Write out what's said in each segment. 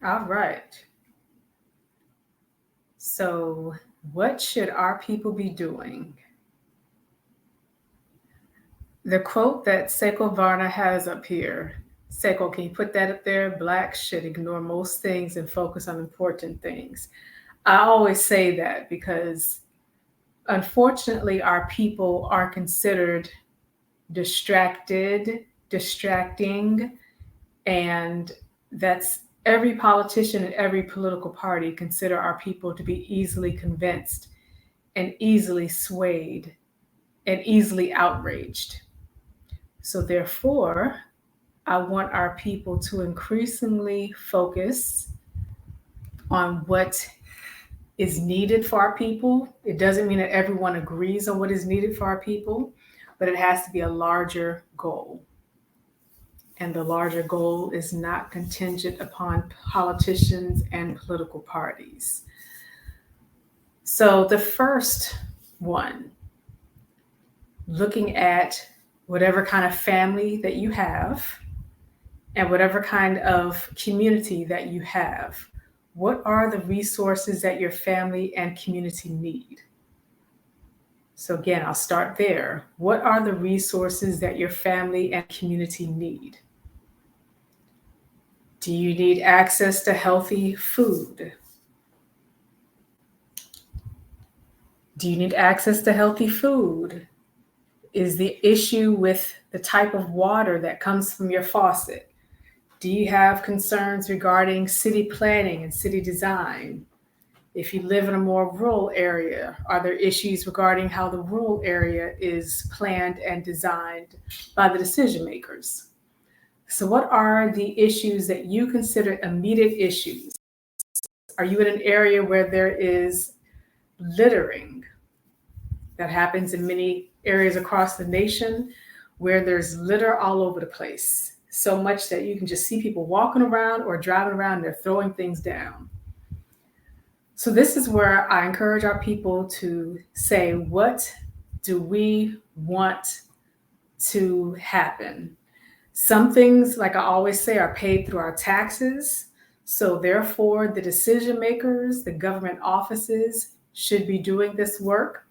All right. So, what should our people be doing? The quote that Seiko Varna has up here, Seiko, can you put that up there? Blacks should ignore most things and focus on important things. I always say that because unfortunately, our people are considered distracting, and that's every politician and every political party consider our people to be easily convinced and easily swayed and easily outraged. So therefore, I want our people to increasingly focus on what is needed for our people. It doesn't mean that everyone agrees on what is needed for our people, but it has to be a larger goal. And the larger goal is not contingent upon politicians and political parties. So the first one, looking at whatever kind of family that you have and whatever kind of community that you have, what are the resources that your family and community need? So again, I'll start there. What are the resources that your family and community need? Do you need access to healthy food? Do you need access to healthy food? Is the issue with the type of water that comes from your faucet? Do you have concerns regarding city planning and city design? If you live in a more rural area, are there issues regarding how the rural area is planned and designed by the decision makers? So what are the issues that you consider immediate issues? Are you in an area where there is littering? That happens in many areas across the nation where there's litter all over the place. So much that you can just see people walking around or driving around, and they're throwing things down. So this is where I encourage our people to say, what do we want to happen? Some things, like I always say, are paid through our taxes. So therefore, the decision makers, the government offices should be doing this work.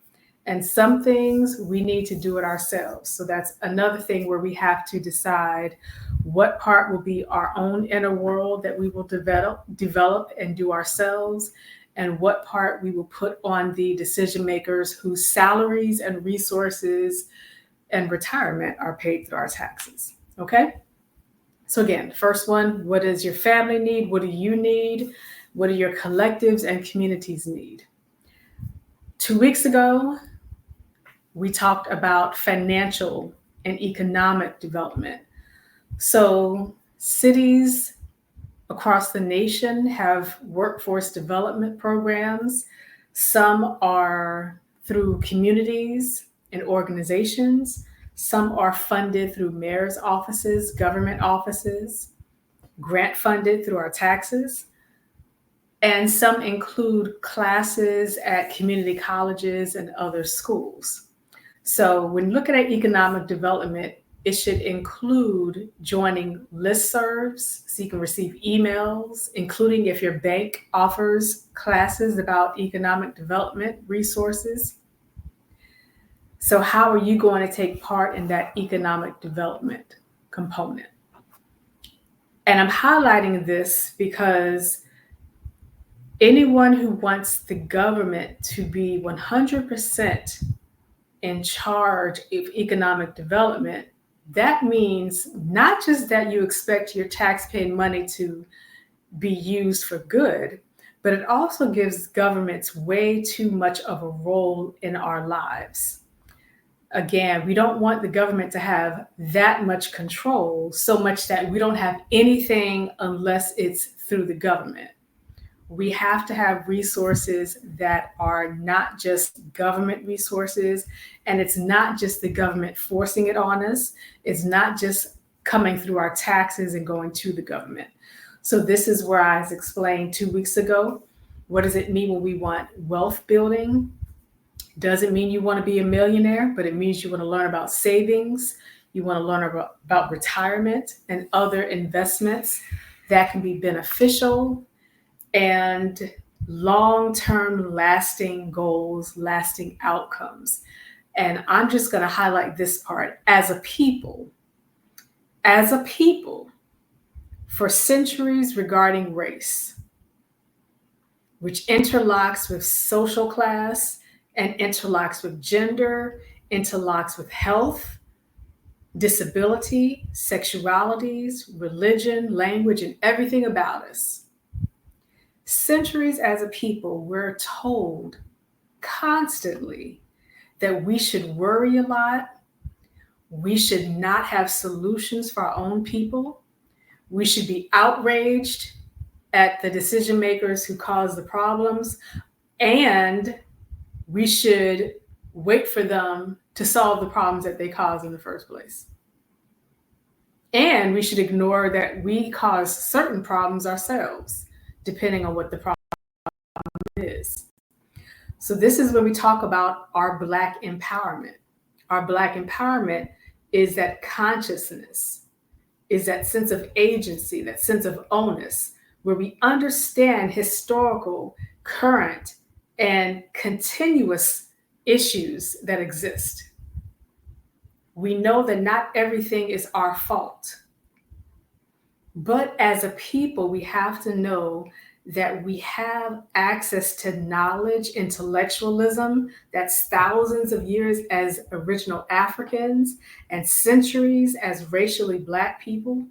And some things we need to do it ourselves. So that's another thing where we have to decide what part will be our own inner world that we will develop and do ourselves, and what part we will put on the decision makers whose salaries and resources and retirement are paid through our taxes. Okay? So again, first one, what does your family need? What do you need? What do your collectives and communities need? 2 weeks ago, we talked about financial and economic development. So cities across the nation have workforce development programs. Some are through communities and organizations. Some are funded through mayor's offices, government offices, grant funded through our taxes. And some include classes at community colleges and other schools. So when looking at economic development, it should include joining listservs so you can receive emails, including if your bank offers classes about economic development resources. So how are you going to take part in that economic development component? And I'm highlighting this because anyone who wants the government to be 100% in charge of economic development, that means not just that you expect your tax-paying money to be used for good, but it also gives governments way too much of a role in our lives. Again, we don't want the government to have that much control, so much that we don't have anything unless it's through the government. We have to have resources that are not just government resources, and it's not just the government forcing it on us. It's not just coming through our taxes and going to the government. So this is where I was explained 2 weeks ago. What does it mean when we want wealth building? Doesn't mean you want to be a millionaire, but it means you want to learn about savings. You want to learn about retirement and other investments that can be beneficial and long-term lasting goals, lasting outcomes. And I'm just going to highlight this part. As a people, for centuries regarding race, which interlocks with social class and interlocks with gender, interlocks with health, disability, sexualities, religion, language, and everything about us. Centuries as a people, we're told constantly that we should worry a lot. We should not have solutions for our own people. We should be outraged at the decision makers who cause the problems, and we should wait for them to solve the problems that they caused in the first place. And we should ignore that we cause certain problems ourselves, depending on what the problem is. So this is when we talk about our Black empowerment. Our Black empowerment is that consciousness, is that sense of agency, that sense of onus, where we understand historical, current, and continuous issues that exist. We know that not everything is our fault. But as a people, we have to know that we have access to knowledge, intellectualism, that's thousands of years as original Africans and centuries as racially Black people.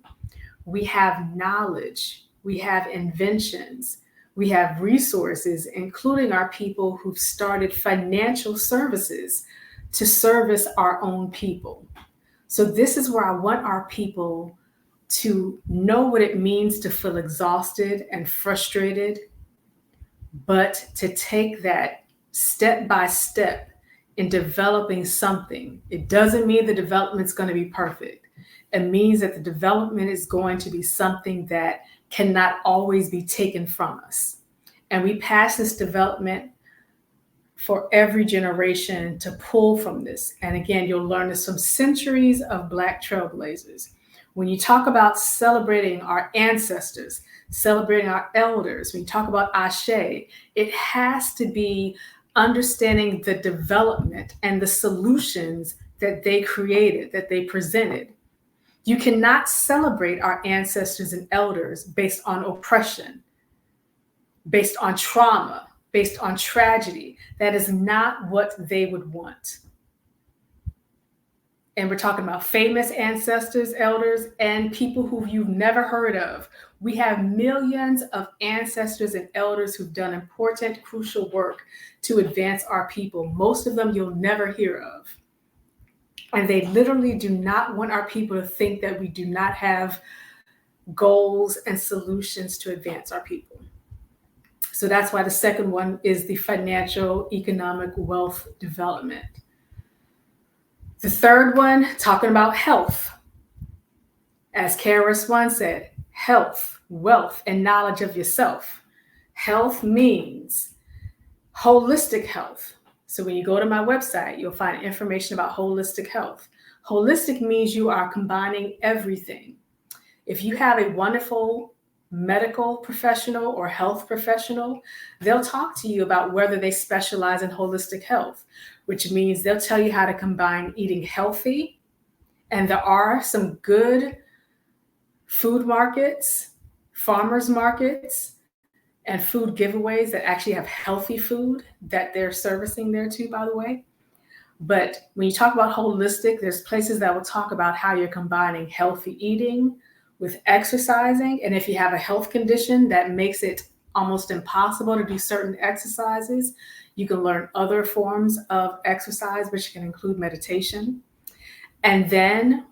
We have knowledge, we have inventions, we have resources, including our people who've started financial services to service our own people. So this is where I want our people to know what it means to feel exhausted and frustrated, but to take that step by step in developing something. It doesn't mean the development's going to be perfect. It means that the development is going to be something that cannot always be taken from us. And we pass this development for every generation to pull from this. And again, you'll learn this from centuries of Black trailblazers. When you talk about celebrating our ancestors, celebrating our elders, when you talk about Ashe, it has to be understanding the development and the solutions that they created, that they presented. You cannot celebrate our ancestors and elders based on oppression, based on trauma, based on tragedy. That is not what they would want. And we're talking about famous ancestors, elders, and people who you've never heard of. We have millions of ancestors and elders who've done important, crucial work to advance our people. Most of them you'll never hear of. And they literally do not want our people to think that we do not have goals and solutions to advance our people. So that's why the second one is the financial, economic wealth development. The third one, talking about health. As KRS-One said, health, wealth, and knowledge of yourself. Health means holistic health. So when you go to my website, you'll find information about holistic health. Holistic means you are combining everything. If you have a wonderful medical professional or health professional, they'll talk to you about whether they specialize in holistic health, which means they'll tell you how to combine eating healthy. And there are some good food markets, farmers markets, and food giveaways that actually have healthy food that they're servicing there too, by the way. But when you talk about holistic, there's places that will talk about how you're combining healthy eating with exercising. And if you have a health condition that makes it almost impossible to do certain exercises, you can learn other forms of exercise, which can include meditation. And then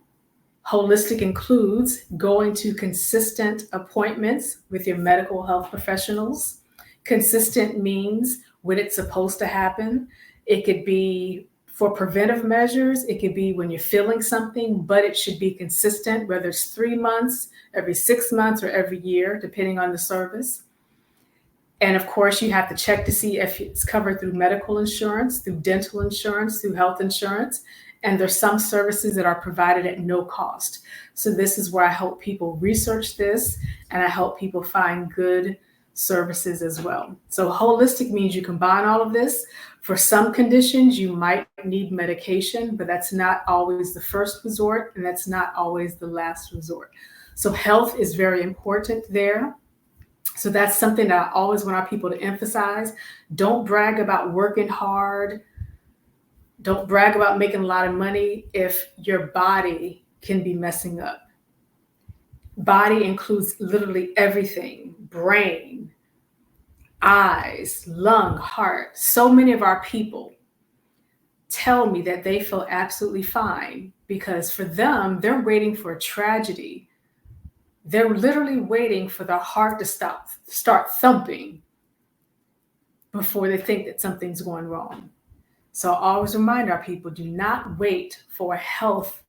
holistic includes going to consistent appointments with your medical health professionals. Consistent means when it's supposed to happen. It could be for preventive measures. It could be when you're feeling something, but it should be consistent, whether it's 3 months, every 6 months, or every year, depending on the service. And of course, you have to check to see if it's covered through medical insurance, through dental insurance, through health insurance. And there's some services that are provided at no cost. So this is where I help people research this, and I help people find good services as well. So holistic means you combine all of this. For some conditions, you might need medication, but that's not always the first resort, and that's not always the last resort. So health is very important there. So that's something that I always want our people to emphasize. Don't brag about working hard. Don't brag about making a lot of money if your body can be messing up. Body includes literally everything: brain, eyes, lung, heart. So many of our people tell me that they feel absolutely fine because for them, they're waiting for a tragedy. They're literally waiting for their heart to start thumping before they think that something's going wrong. So I always remind our people, do not wait for a health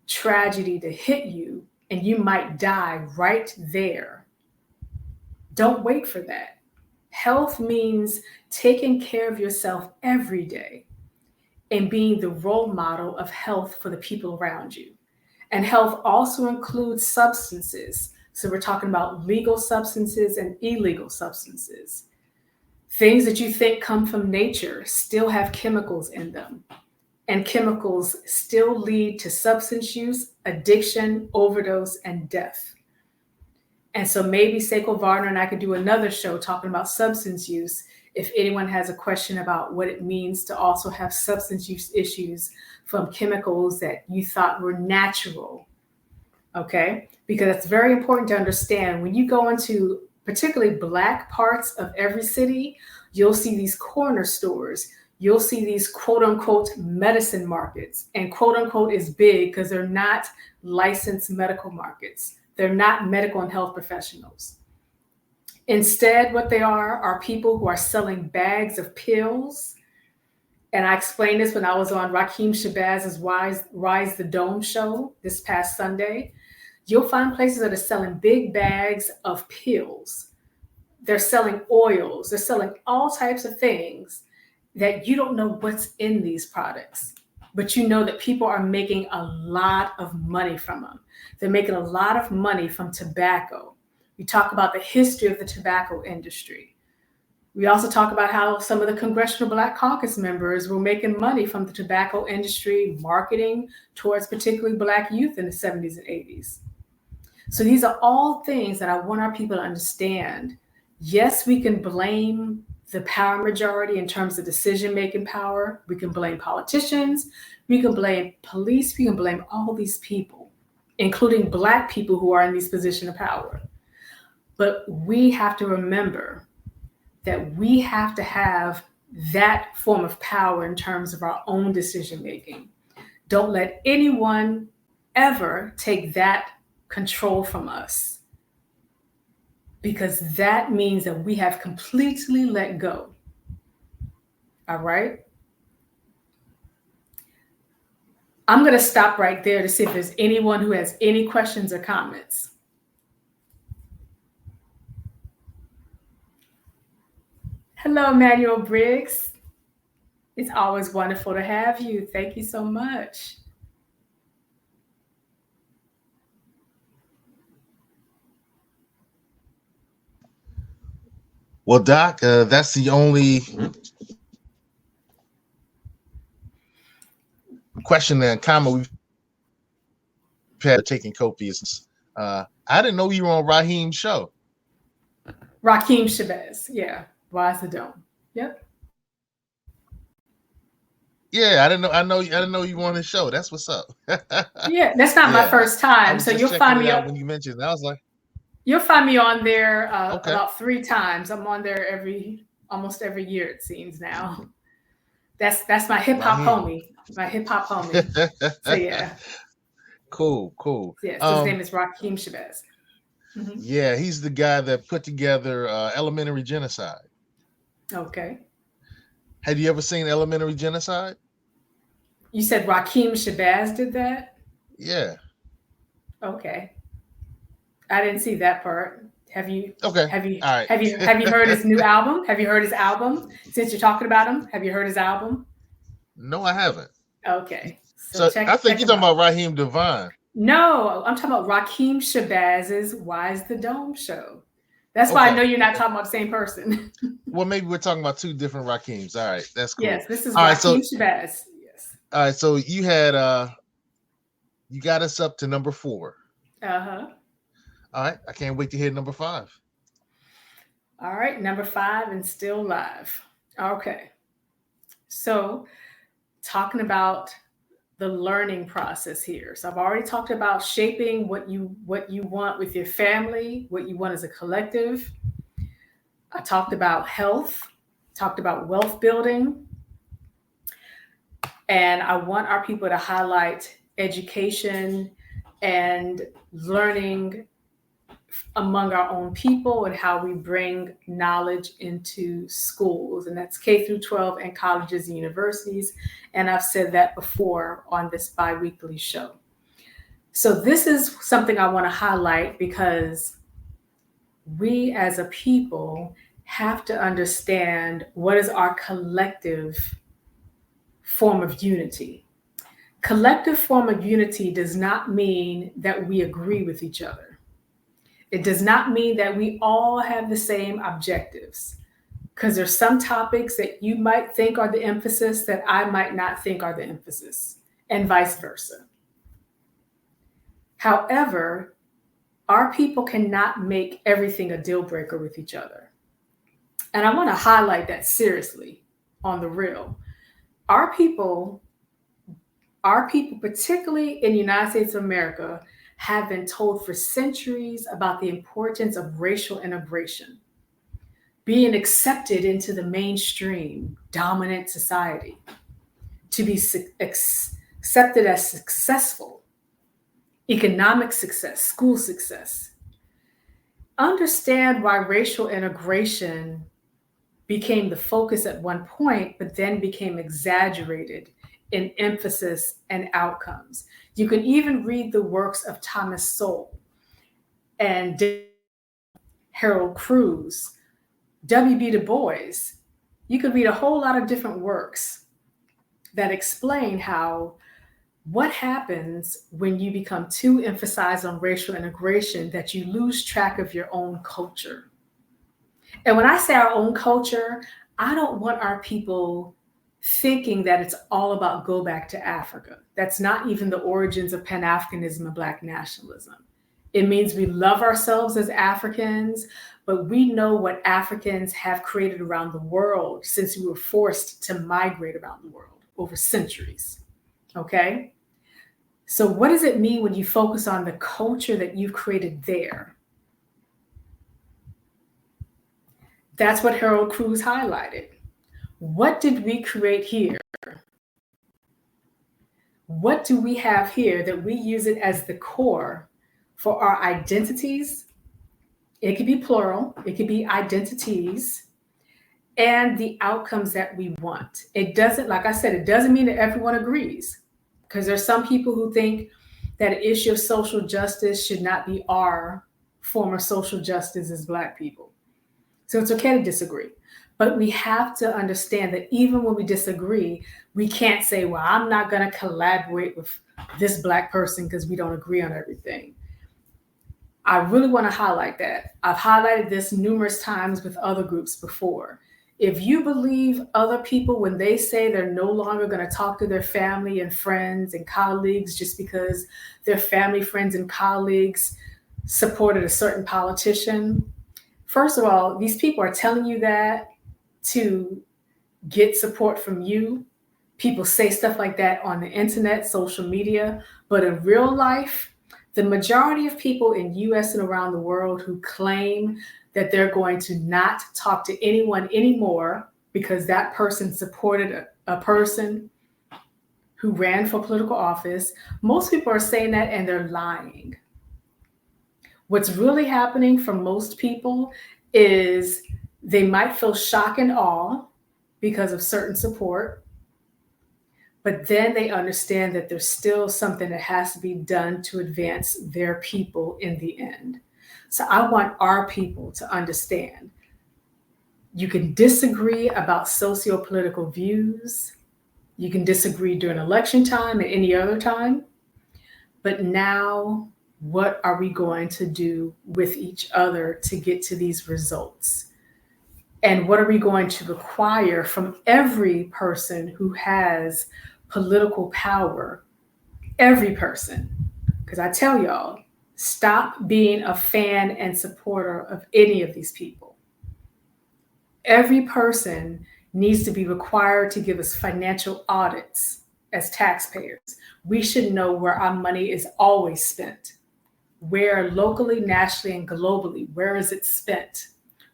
tragedy to hit you and you might die right there. Don't wait for that. Health means taking care of yourself every day and being the role model of health for the people around you. And health also includes substances. So we're talking about legal substances and illegal substances. Things that you think come from nature still have chemicals in them. And chemicals still lead to substance use, addiction, overdose, and death. And so maybe Seiko Varner and I could do another show talking about substance use if anyone has a question about what it means to also have substance use issues from chemicals that you thought were natural. Okay? Because it's very important to understand when you go into particularly Black parts of every city, you'll see these corner stores. You'll see these quote unquote medicine markets. And quote unquote is big because they're not licensed medical markets. They're not medical and health professionals. Instead, what they are people who are selling bags of pills. And I explained this when I was on Rakim Shabazz's Rise the Dome show this past Sunday. You'll find places that are selling big bags of pills. They're selling oils. They're selling all types of things that you don't know what's in these products. But you know that people are making a lot of money from them. They're making a lot of money from tobacco. We talk about the history of the tobacco industry. We also talk about how some of the Congressional Black Caucus members were making money from the tobacco industry, marketing towards particularly Black youth in the 70s and 80s. So these are all things that I want our people to understand. Yes, we can blame the power majority in terms of decision-making power. We can blame politicians. We can blame police. We can blame all these people, including Black people who are in these positions of power. But we have to remember that we have to have that form of power in terms of our own decision-making. Don't let anyone ever take that control from us, because that means that we have completely let go. All right? I'm going to stop right there to see if there's anyone who has any questions or comments. Hello, Emmanuel Briggs. It's always wonderful to have you. Thank you so much. Well, Doc, that's the only question and comment we've had taking copious. I didn't know you were on Raheem's show. Rakim Shabazz, yeah. Rise the Dome. Yep. Yeah, I didn't know you were on his show. That's what's up. Yeah, that's not my first time. So you'll find me out when you mentioned it. I was like, you'll find me on there about 3 times. I'm on there almost every year, it seems now. That's my hip hop homie. My hip hop homie. So yeah. Cool. Yeah, so his name is Rakim Shabazz. Mm-hmm. Yeah, he's the guy that put together Elementary Genocide. Okay. Have you ever seen Elementary Genocide? You said Rakim Shabazz did that? Yeah. Okay. I didn't see that part. Have you? Okay. Have you? All right. Have you heard his new album? Have you heard his album? Since you're talking about him, have you heard his album? No, I haven't. Okay. So So I think check you're him talking out. about Raheem Devine. No, I'm talking about Rakeem Shabazz's Why's the Dome show. That's why I know Okay. you're not talking about the same person. Well, maybe we're talking about two different Raheems. All right, that's cool. Yes, this is All right, so Rakeem Shabazz. Yes. you had you got us up to number 4. Uh-huh. All right, I can't wait to hear number 5. All right, number 5 and still live. Okay. So talking about the learning process here. So I've already talked about shaping what you want with your family, what you want as a collective. I talked about health, talked about wealth building, and I want our people to highlight education and learning among our own people and how we bring knowledge into schools. And that's K through 12 and colleges and universities. And I've said that before on this bi-weekly show. So this is something I want to highlight because we as a people have to understand what is our collective form of unity. Collective form of unity does not mean that we agree with each other. It does not mean that we all have the same objectives, because there's some topics that you might think are the emphasis that I might not think are the emphasis, and vice versa. However, our people cannot make everything a deal breaker with each other. And I want to highlight that seriously on the real. Our people, particularly in the United States of America, have been told for centuries about the importance of racial integration, being accepted into the mainstream dominant society, to be accepted as successful, economic success, school success. Understand why racial integration became the focus at one point, but then became exaggerated in emphasis and outcomes. You can even read the works of Thomas Sowell and Harold Cruz, W.B. Du Bois. You could read a whole lot of different works that explain how what happens when you become too emphasized on racial integration, that you lose track of your own culture. And when I say our own culture, I don't want our people thinking that it's all about go back to Africa. That's not even the origins of Pan-Africanism and Black nationalism. It means we love ourselves as Africans, but we know what Africans have created around the world since we were forced to migrate around the world over centuries. Okay? So what does it mean when you focus on the culture that you've created there? That's what Harold Cruz highlighted. What did we create here? What do we have here that we use it as the core for our identities? It could be plural, it could be identities, and the outcomes that we want. It doesn't, like I said, it doesn't mean that everyone agrees, because there's some people who think that an issue of social justice should not be our form of social justice as Black people. So it's okay to disagree. But we have to understand that even when we disagree, we can't say, well, I'm not going to collaborate with this Black person because we don't agree on everything. I really want to highlight that. I've highlighted this numerous times with other groups before. If you believe other people when they say they're no longer going to talk to their family and friends and colleagues just because their family, friends, and colleagues supported a certain politician, first of all, these people are telling you that to get support from you. People say stuff like that on the internet, social media, but in real life, the majority of people in US and around the world who claim that they're going to not talk to anyone anymore because that person supported a person who ran for political office, most people are saying that and they're lying. What's really happening for most people is they might feel shock and awe because of certain support, but then they understand that there's still something that has to be done to advance their people in the end. So I want our people to understand you can disagree about socio-political views, You can disagree during election time and any other time. But now, what are we going to do with each other to get to these results? And what are we going to require from every person who has political power? Every person. Because I tell y'all, stop being a fan and supporter of any of these people. Every person needs to be required to give us financial audits as taxpayers. We should know where our money is always spent. Where locally, nationally, and globally, where is it spent?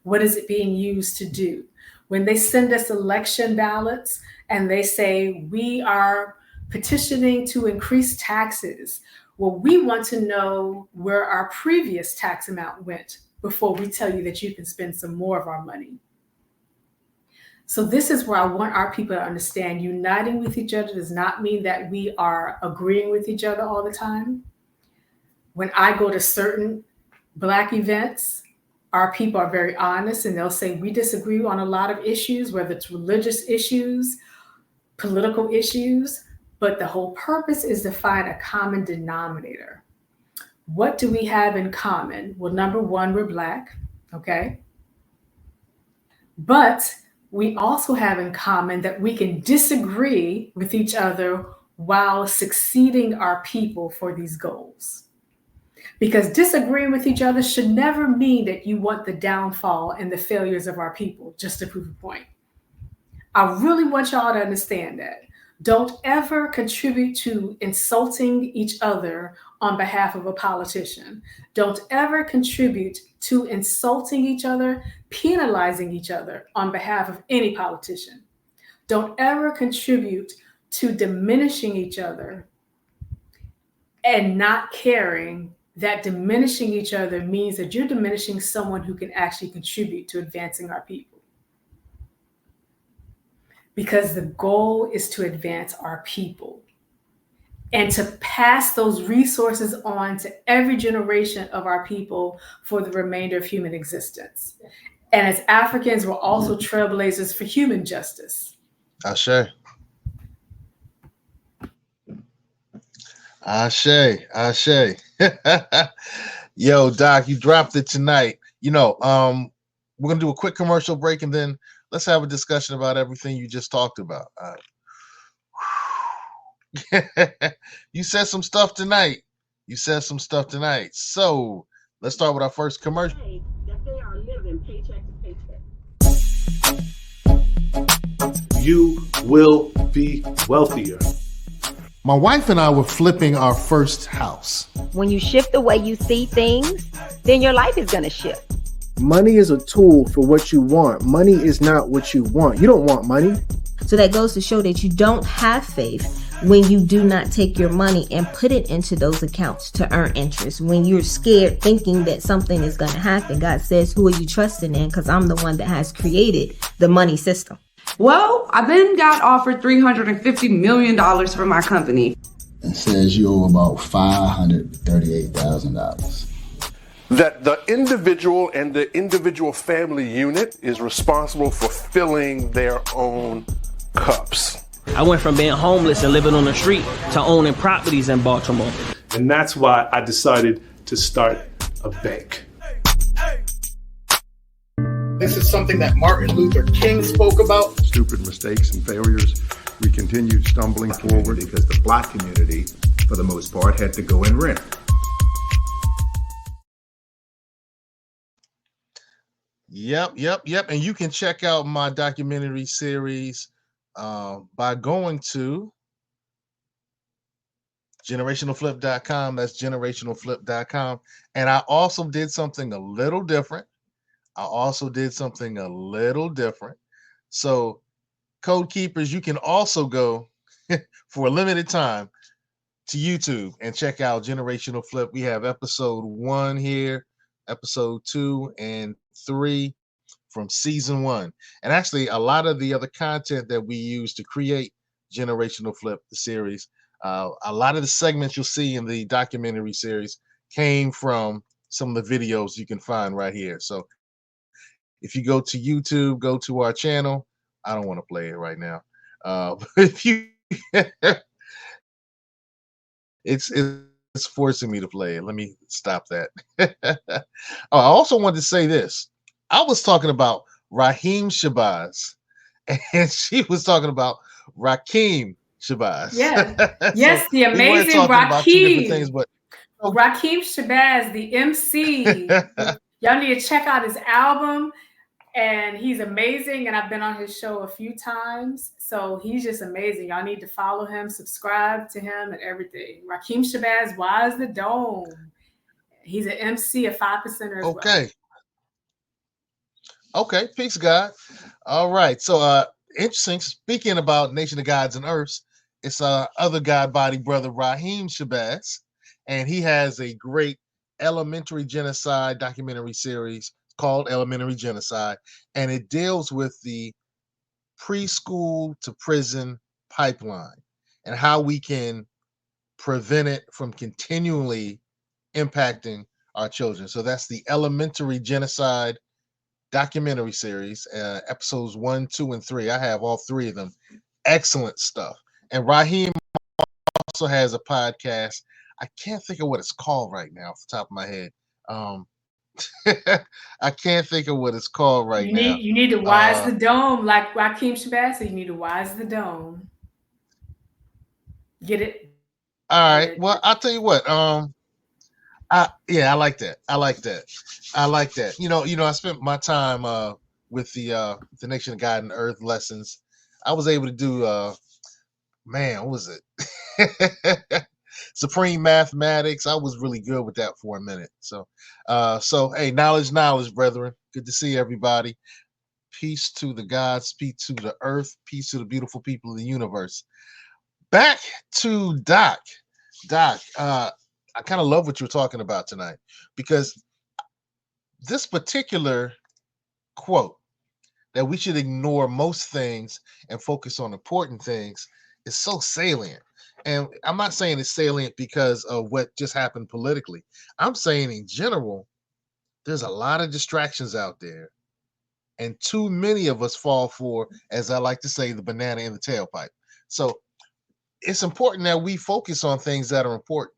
What is it being used to do? When they send us election ballots and they say we are petitioning to increase taxes, well, we want to know where our previous tax amount went before we tell you that you can spend some more of our money. So this is where I want our people to understand uniting with each other does not mean that we are agreeing with each other all the time. When I go to certain Black events, our people are very honest and they'll say we disagree on a lot of issues, whether it's religious issues, political issues, but the whole purpose is to find a common denominator. What do we have in common? Well, number one, we're Black, okay? But we also have in common that we can disagree with each other while succeeding our people for these goals. Because disagreeing with each other should never mean that you want the downfall and the failures of our people, just to prove a point. I really want y'all to understand that. Don't ever contribute to insulting each other on behalf of a politician. Don't ever contribute to insulting each other, penalizing each other on behalf of any politician. Don't ever contribute to diminishing each other and not caring that diminishing each other means that you're diminishing someone who can actually contribute to advancing our people. Because the goal is to advance our people and to pass those resources on to every generation of our people for the remainder of human existence. And as Africans, we're also trailblazers for human justice. Ashe. Ashe. Ashe. Yo, Doc, you dropped it tonight. You know, we're going to do a quick commercial break and then let's have a discussion about everything you just talked about. You said some stuff tonight. So let's start with our first commercial. That they are living paycheck to paycheck. You will be wealthier. My wife and I were flipping our first house. When you shift the way you see things, then your life is going to shift. Money is a tool for what you want. Money is not what you want. You don't want money. So that goes to show that you don't have faith when you do not take your money and put it into those accounts to earn interest. When you're scared thinking that something is going to happen, God says, who are you trusting in? Because I'm the one that has created the money system. Well, I then got offered $350 million for my company. It says you owe about $538,000. That the individual and the individual family unit is responsible for filling their own cups. I went from being homeless and living on the street to owning properties in Baltimore. And that's why I decided to start a bank. This is something that Martin Luther King spoke about. Stupid mistakes and failures. We continued stumbling forward because the Black community, for the most part, had to go and rent. Yep. And you can check out my documentary series by going to generationalflip.com. That's generationalflip.com. And I also did something a little different. So, Code Keepers, you can also go for a limited time to YouTube and check out Generational Flip. We have episode 1 here, episode 2 and 3 from season 1. And actually, a lot of the other content that we use to create Generational Flip, the series, a lot of the segments you'll see in the documentary series came from some of the videos you can find right here. So if you go to YouTube, go to our channel. I don't want to play it right now. But if you, it's forcing me to play it. Let me stop that. Oh, I also wanted to say this. I was talking about Raheem Shabazz, and she was talking about Rakeem Shabazz. Yeah. So Yes, the we weren't amazing talking about two different things, Rakeem. but Rakeem Shabazz, the MC. Y'all need to check out his album. And he's amazing. And I've been on his show a few times. So he's just amazing. Y'all need to follow him, subscribe to him, and everything. Rakeem Shabazz, Wise the Dome. He's an MC, a 5%er as okay. Okay, peace, God. All right. So interesting. Speaking about Nation of Gods and Earths, it's other God body brother Raheem Shabazz, and he has a great elementary genocide documentary series called Elementary Genocide, and it deals with the preschool to prison pipeline and how we can prevent it from continually impacting our children. So that's the Elementary Genocide documentary series, episodes 1, 2, and 3. I have all three of them. Excellent stuff. And Raheem also has a podcast. I can't think of what it's called right now off the top of my head. I can't think of what it's called right now. You need to Wise the Dome, like Rakeem Shabazz. So you need to Wise the Dome. Get it? All right. Well, I'll tell you what. Yeah, I like that. I like that. You know, I spent my time with the Nation of God and Earth lessons. I was able to do what was it? Supreme Mathematics. I was really good with that for a minute. So hey, knowledge, brethren. Good to see everybody. Peace to the gods, peace to the earth, peace to the beautiful people of the universe. Back to Doc. Doc, I kind of love what you're talking about tonight, because this particular quote that we should ignore most things and focus on important things is so salient. And I'm not saying it's salient because of what just happened politically. I'm saying in general, there's a lot of distractions out there, and too many of us fall for, as I like to say, the banana in the tailpipe. So it's important that we focus on things that are important.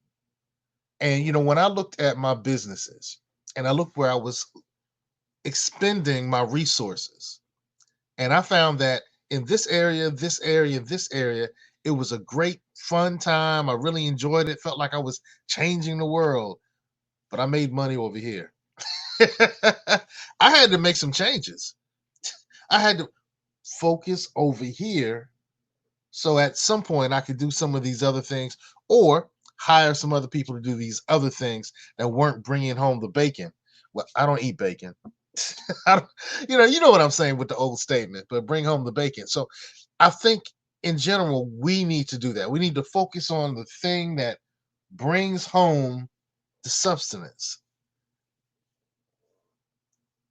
And, you know, when I looked at my businesses and I looked where I was expending my resources, and I found that in this area, it was a great fun time. I really enjoyed it. Felt like I was changing the world, but I made money over here. I had to make some changes. I had to focus over here, so at some point I could do some of these other things, or hire some other people to do these other things that weren't bringing home the bacon. Well, I don't eat bacon. You know what I'm saying with the old statement, but bring home the bacon. So I think in general, we need to do that. We need to focus on the thing that brings home the substance.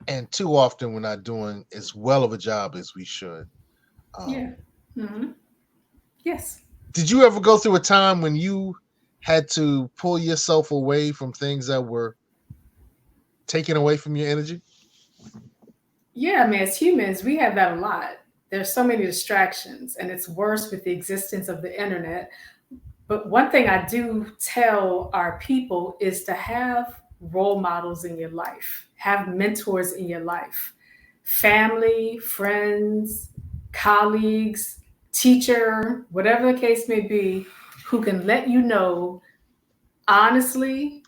And too often we're not doing as well of a job as we should. Yeah. Mm-hmm. Yes. Did you ever go through a time when you had to pull yourself away from things that were taking away from your energy? Yeah, I mean, as humans, we have that a lot. There's so many distractions, and it's worse with the existence of the internet. But one thing I do tell our people is to have role models in your life, have mentors in your life, family, friends, colleagues, teacher, whatever the case may be, who can let you know, honestly,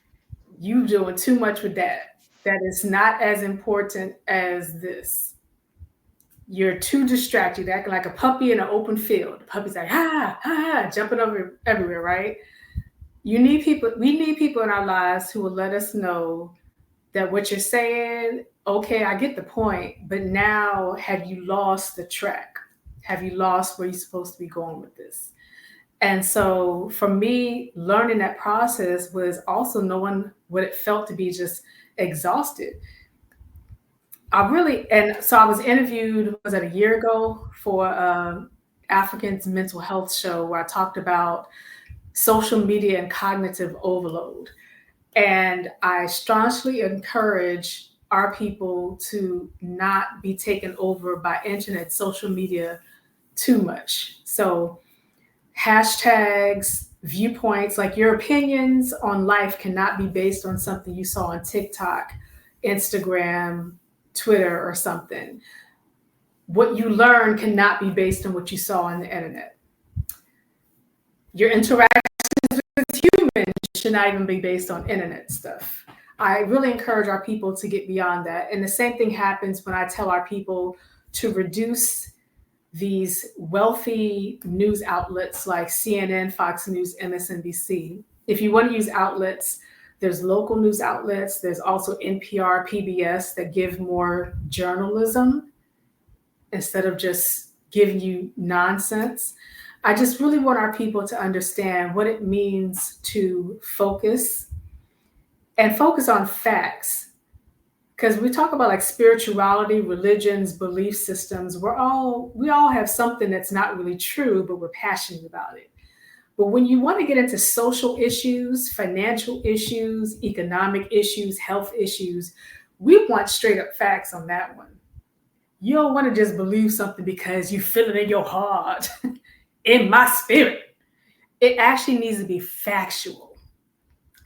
you doing too much with that. That is not as important as this. You're too distracted, acting like a puppy in an open field. The puppy's like, ha, ha, ha, jumping over everywhere, right? We need people in our lives who will let us know that what you're saying, okay, I get the point, but now have you lost the track? Have you lost where you're supposed to be going with this? And so for me, learning that process was also knowing what it felt to be just exhausted. So I was interviewed, was it a year ago, for African's mental health show where I talked about social media and cognitive overload. And I staunchly encourage our people to not be taken over by internet, social media, too much. So hashtags, viewpoints, like your opinions on life cannot be based on something you saw on TikTok, Instagram, Twitter, or something. What you learn cannot be based on what you saw on the internet. Your interactions with humans should not even be based on internet stuff. I really encourage our people to get beyond that. And the same thing happens when I tell our people to reduce these wealthy news outlets like CNN, Fox News, MSNBC. If you want to use outlets, there's local news outlets. There's also NPR, PBS that give more journalism instead of just giving you nonsense. I just really want our people to understand what it means to focus on facts. Because we talk about like spirituality, religions, belief systems, we all have something that's not really true, but we're passionate about it. But when you want to get into social issues, financial issues, economic issues, health issues, we want straight up facts on that one. You don't want to just believe something because you feel it in your heart, in my spirit. It actually needs to be factual.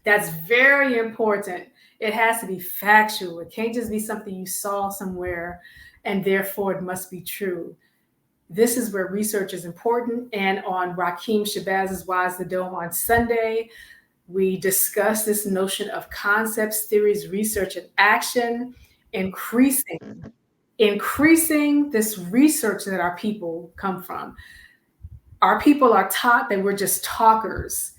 That's very important. It has to be factual. It can't just be something you saw somewhere and therefore it must be true. This is where research is important. And on Rakim Shabazz's Wise the Dome on Sunday, we discuss this notion of concepts, theories, research, and action, increasing this research that our people come from. Our people are taught that we're just talkers,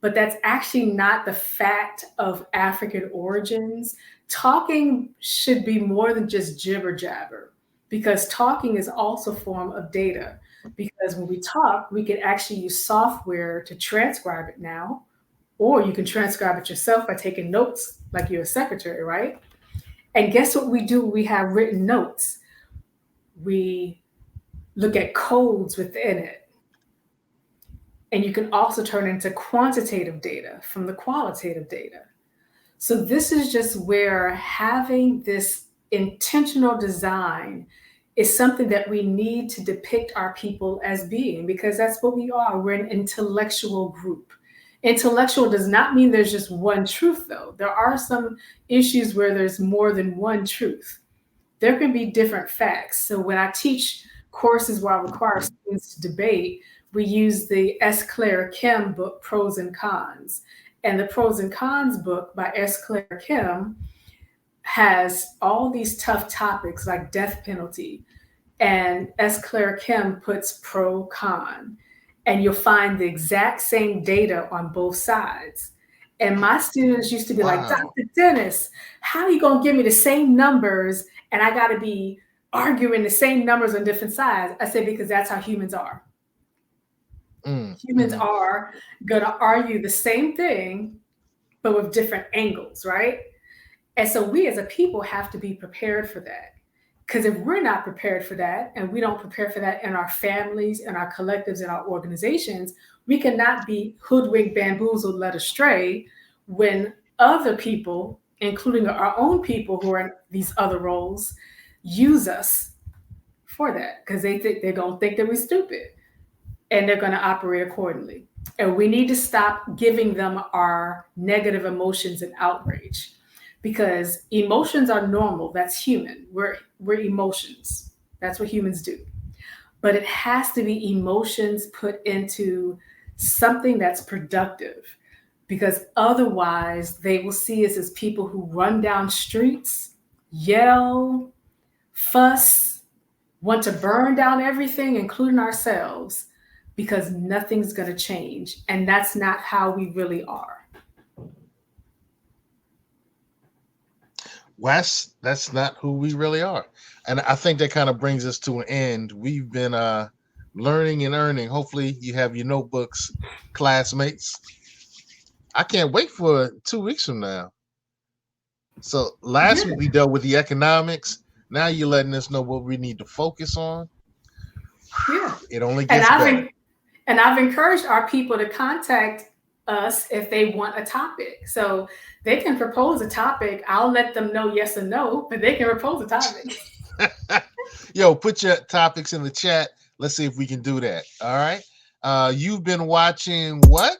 but that's actually not the fact of African origins. Talking should be more than just jibber jabber, because talking is also a form of data. Because when we talk, we can actually use software to transcribe it now, or you can transcribe it yourself by taking notes like you're a secretary, right? And guess what we do? We have written notes. We look at codes within it. And you can also turn into quantitative data from the qualitative data. So this is just where having this intentional design is something that we need to depict our people as being, because that's what we are. We're an intellectual group. Intellectual does not mean there's just one truth, though. There are some issues where there's more than one truth. There can be different facts. So when I teach courses where I require students to debate, we use the S. Claire Kim book, Pros and Cons. And the Pros and Cons book by S. Claire Kim has all these tough topics like death penalty. And S. Claire Kim puts pro, con. And you'll find the exact same data on both sides. And my students used to be like, Dr. Dennis, how are you going to give me the same numbers and I got to be arguing the same numbers on different sides? I said, because that's how humans are. Humans are going to argue the same thing, but with different angles, right? And so we as a people have to be prepared for that. Because if we're not prepared for that, and we don't prepare for that in our families, in our collectives, in our organizations, we cannot be hoodwinked, bamboozled, led astray when other people, including our own people who are in these other roles, use us for that. Because they're going to think that we're stupid. And they're going to operate accordingly. And we need to stop giving them our negative emotions and outrage, because emotions are normal. That's human. We're emotions. That's what humans do. But it has to be emotions put into something that's productive, because otherwise they will see us as people who run down streets, yell, fuss, want to burn down everything, including ourselves, because nothing's going to change. And that's not how we really are. Wes, that's not who we really are. And I think that kind of brings us to an end. We've been learning and earning. Hopefully you have your notebooks, classmates. I can't wait for 2 weeks from now. So last week we dealt with the economics. Now you're letting us know what we need to focus on. Yeah. It only gets better. And I've encouraged our people to contact us if they want a topic. So they can propose a topic. I'll let them know yes or no, but they can propose a topic. Yo, put your topics in the chat. Let's see if we can do that. All right. You've been watching what?